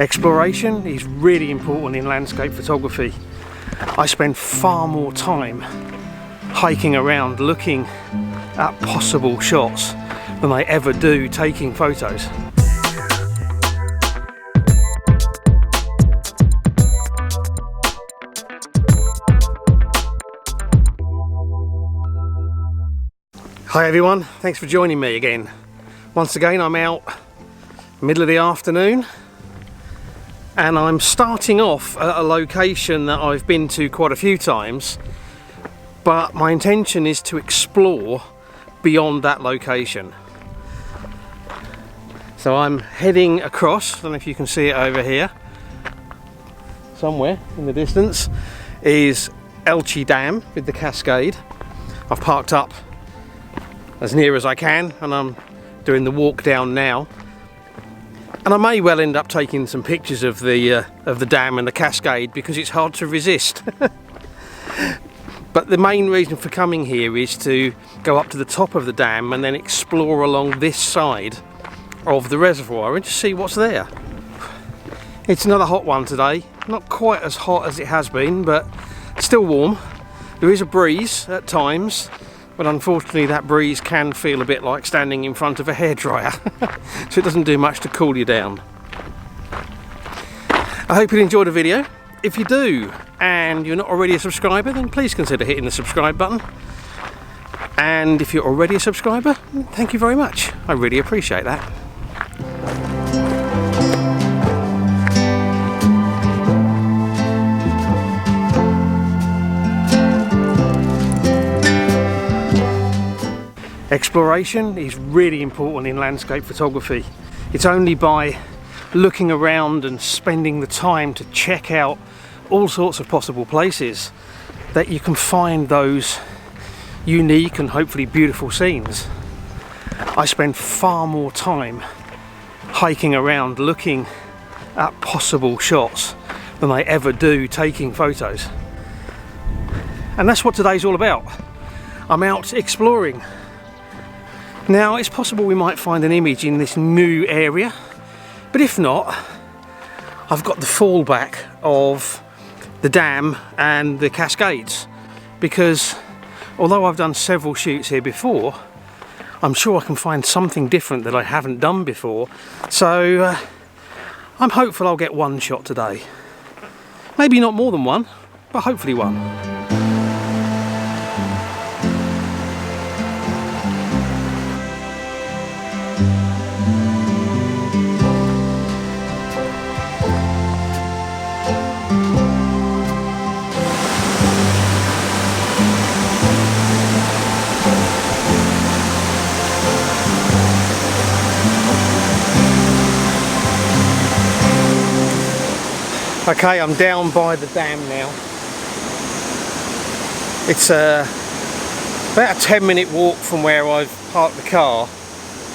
Exploration is really important in landscape photography. I spend far more time hiking around looking at possible shots than I ever do taking photos. Hi everyone, thanks for joining me again. Once again I'm out middle of the afternoon and I'm starting off at a location that I've been to quite a few times, but my intention is to explore beyond that location. So I'm heading across, I don't know if you can see it over here, somewhere in the distance is Elche Dam with the cascade. I've parked up as near as I can and I'm doing the walk down now. And I may well end up taking some pictures of the dam and the cascade because it's hard to resist. But the main reason for coming here is to go up to the top of the dam and then explore along this side of the reservoir and just see what's there. It's another hot one today, not quite as hot as it has been, but still warm. There is a breeze at times, but unfortunately that breeze can feel a bit like standing in front of a hairdryer, so it doesn't do much to cool you down. I hope you enjoyed the video. If you do and you're not already a subscriber, then please consider hitting the subscribe button. And if you're already a subscriber, thank you very much. I really appreciate that. Exploration is really important in landscape photography. It's only by looking around and spending the time to check out all sorts of possible places that you can find those unique and hopefully beautiful scenes. I spend far more time hiking around looking at possible shots than I ever do taking photos. And that's what today's all about. I'm out exploring. Now, it's possible we might find an image in this new area, but if not, I've got the fallback of the dam and the cascades, because although I've done several shoots here before, I'm sure I can find something different that I haven't done before. So I'm hopeful I'll get one shot today. Maybe not more than one, but hopefully one. Okay, I'm down by the dam now. It's about a 10-minute walk from where I've parked the car.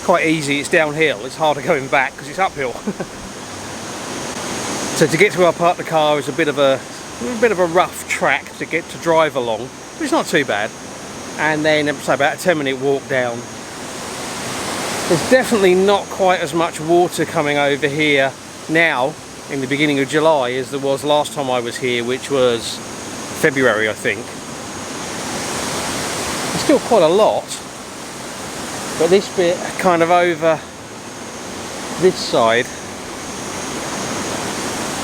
Quite easy, it's downhill, it's harder going back because it's uphill. So to get to where I parked the car is a bit of a rough track to drive along, but it's not too bad. And then it's about a 10-minute walk down. There's definitely not quite as much water coming over here now in the beginning of July as there was last time I was here, which was February, I think. There's still quite a lot, but this bit kind of over this side,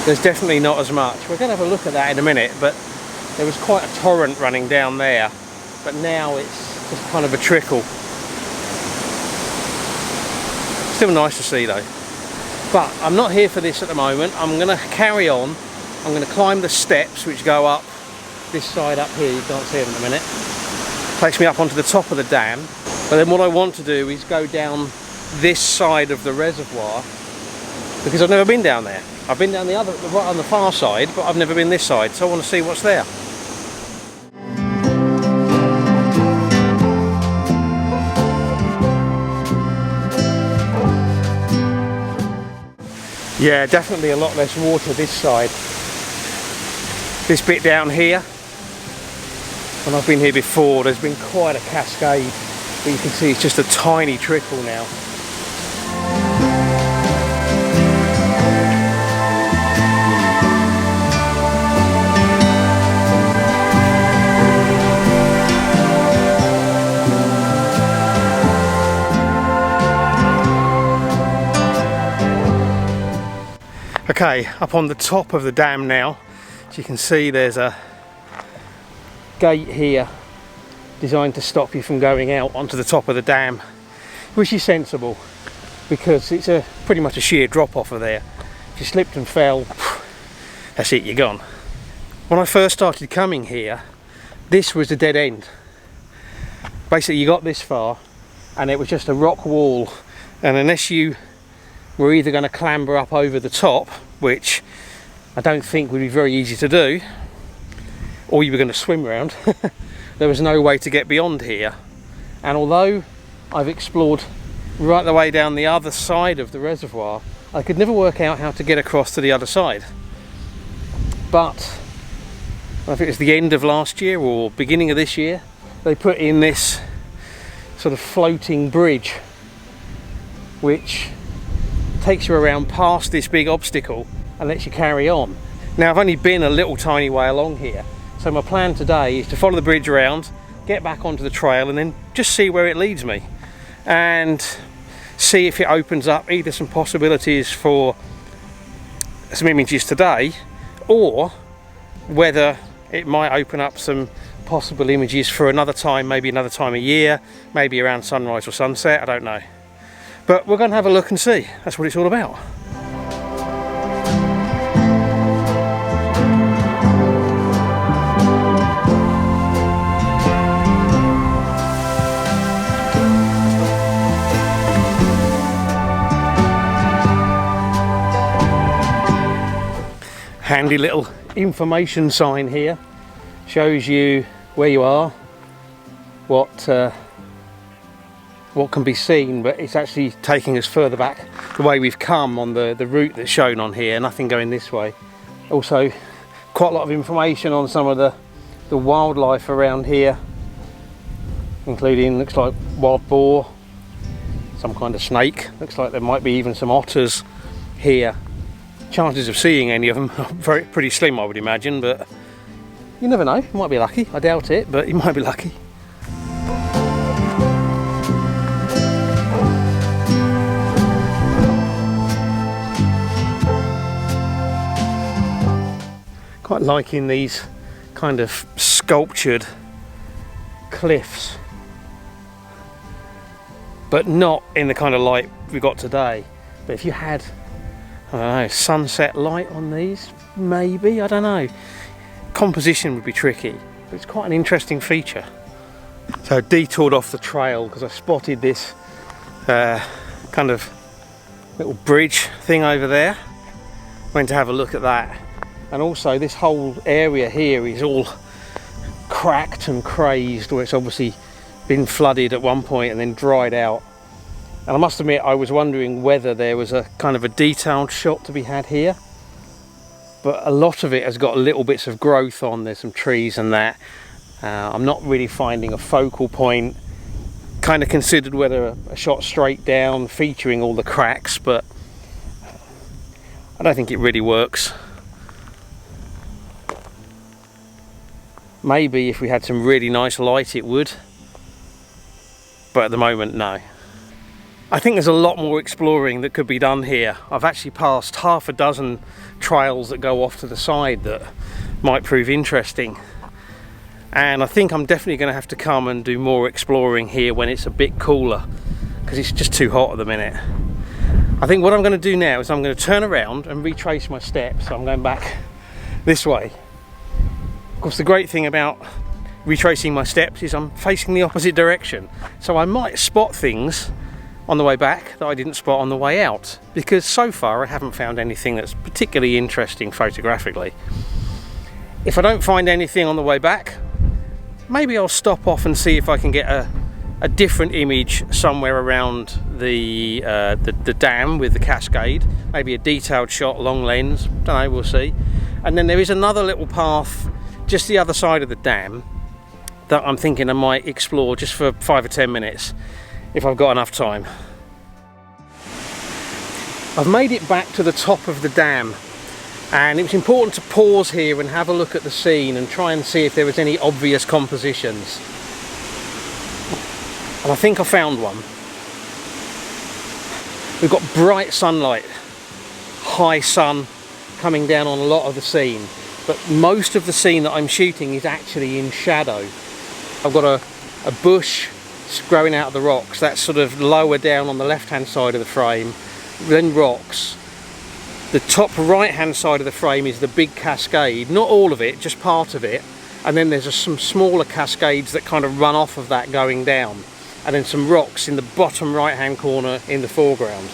there's definitely not as much. We're going to have a look at that in a minute, but there was quite a torrent running down there, but now it's just kind of a trickle. Still nice to see though. But I'm not here for this at the moment. I'm going to carry on. I'm going to climb the steps which go up this side up here. You can't see them in a minute. Takes me up onto the top of the dam. But then what I want to do is go down this side of the reservoir, because I've never been down there. I've been down right on the far side, but I've never been this side. So I want to see what's there. Yeah, definitely a lot less water this side. This bit down here, when I've been here before, there's been quite a cascade, but you can see it's just a tiny trickle now. Okay, up on the top of the dam now, as you can see there's a gate here designed to stop you from going out onto the top of the dam, which is sensible because it's pretty much a sheer drop off of there. If you slipped and fell, that's it, you're gone. When I first started coming here, this was a dead end. Basically you got this far and it was just a rock wall, and unless you were either going to clamber up over the top, which I don't think would be very easy to do, or you were going to swim around, there was no way to get beyond here. And although I've explored right the way down the other side of the reservoir, I could never work out how to get across to the other side. But I think it was the end of last year or beginning of this year, they put in this sort of floating bridge which takes you around past this big obstacle and lets you carry on. Now I've only been a little tiny way along here, so my plan today is to follow the bridge around, get back onto the trail and then just see where it leads me and see if it opens up either some possibilities for some images today, or whether it might open up some possible images for another time, maybe another time of year, maybe around sunrise or sunset, I don't know. But we're going to have a look and see. That's what it's all about. Handy little information sign here, shows you where you are, what can be seen, but it's actually taking us further back the way we've come on the route that's shown on here, nothing going this way. Also quite a lot of information on some of the wildlife around here, including, looks like wild boar, some kind of snake, looks like there might be even some otters here. Chances of seeing any of them are pretty slim, I would imagine, but you never know, you might be lucky. I doubt it, but you might be lucky. Quite liking these kind of sculptured cliffs, but not in the kind of light we got today. But if you had, I don't know, sunset light on these, maybe, I don't know. Composition would be tricky, but it's quite an interesting feature. So I detoured off the trail because I spotted this kind of little bridge thing over there. Went to have a look at that. And also this whole area here is all cracked and crazed, where it's obviously been flooded at one point and then dried out. And I must admit, I was wondering whether there was a kind of a detailed shot to be had here, but a lot of it has got little bits of growth on. There's some trees and that. I'm not really finding a focal point. Kind of considered whether a shot straight down featuring all the cracks, but I don't think it really works. Maybe if we had some really nice light it would, but at the moment, no. I think there's a lot more exploring that could be done here. I've actually passed half a dozen trails that go off to the side that might prove interesting, and I think I'm definitely going to have to come and do more exploring here when it's a bit cooler, because it's just too hot at the minute. I think what I'm going to do now is I'm going to turn around and retrace my steps. So I'm going back this way. Of course, the great thing about retracing my steps is I'm facing the opposite direction, so I might spot things on the way back that I didn't spot on the way out, because so far I haven't found anything that's particularly interesting photographically. If I don't find anything on the way back, maybe I'll stop off and see if I can get a different image somewhere around the dam with the cascade, maybe a detailed shot, long lens, don't know, we'll see. And then there is another little path just the other side of the dam that I'm thinking I might explore just for 5 or 10 minutes if I've got enough time. I've made it back to the top of the dam, and it was important to pause here and have a look at the scene and try and see if there was any obvious compositions. And I think I found one. We've got bright sunlight, high sun, coming down on a lot of the scene, but most of the scene that I'm shooting is actually in shadow. I've got a bush growing out of the rocks, that's sort of lower down on the left hand side of the frame, then rocks. The top right hand side of the frame is the big cascade, not all of it, just part of it, and then there's some smaller cascades that kind of run off of that going down, and then some rocks in the bottom right hand corner in the foreground.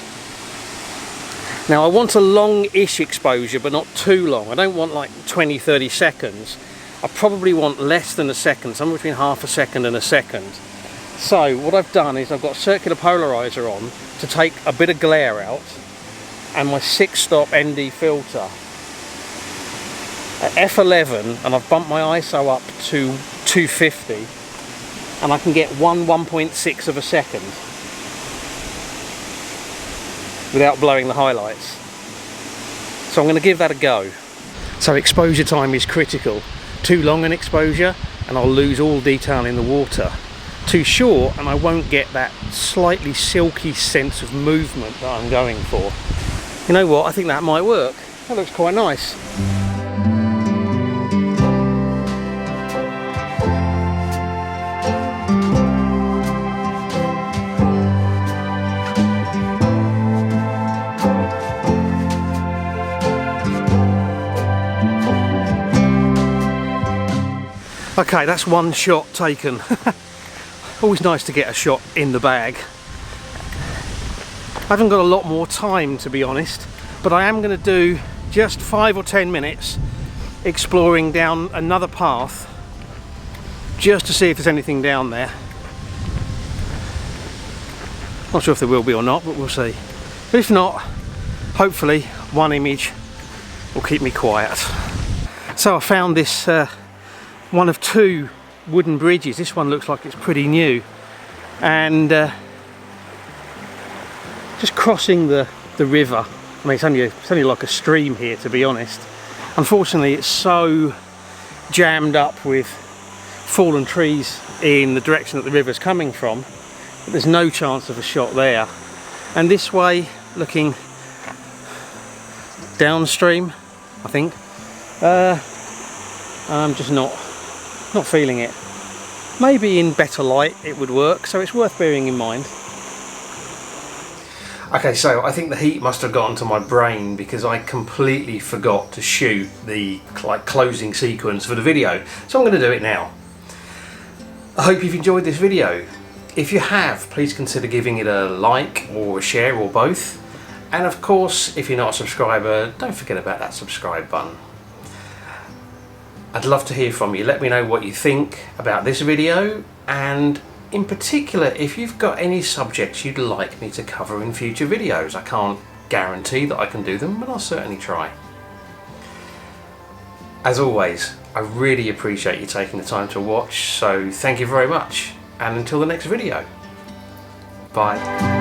Now I want a long-ish exposure, but not too long. I don't want like 20-30 seconds. I probably want less than a second, somewhere between half a second and a second. So what I've done is I've got circular polarizer on to take a bit of glare out, and my 6-stop ND filter at f11, and I've bumped my ISO up to 250, and I can get 1.6 of a second without blowing the highlights. So I'm going to give that a go. So exposure time is critical. Too long an exposure and I'll lose all detail in the water. Too short and I won't get that slightly silky sense of movement that I'm going for. You know what, I think that might work. That looks quite nice. Okay, that's one shot taken. Always nice to get a shot in the bag. I haven't got a lot more time, to be honest, but I am going to do just 5 or 10 minutes exploring down another path just to see if there's anything down there. Not sure if there will be or not, but we'll see. But if not, hopefully one image will keep me quiet. So I found this one of 2 wooden bridges. This one looks like it's pretty new, and just crossing the river. I mean, it's only like a stream here, to be honest. Unfortunately, it's so jammed up with fallen trees in the direction that the river's coming from that there's no chance of a shot there. And this way, looking downstream, I think, I'm just not feeling it. Maybe in better light it would work, so it's worth bearing in mind. Okay, so I think the heat must have gotten to my brain because I completely forgot to shoot the closing sequence for the video, so I'm going to do it now. I hope you've enjoyed this video. If you have, please consider giving it a like or a share or both, and of course if you're not a subscriber, don't forget about that subscribe button. I'd love to hear from you. Let me know what you think about this video, and in particular if you've got any subjects you'd like me to cover in future videos. I can't guarantee that I can do them, but I'll certainly try. As always, I really appreciate you taking the time to watch, so thank you very much, and until the next video, bye.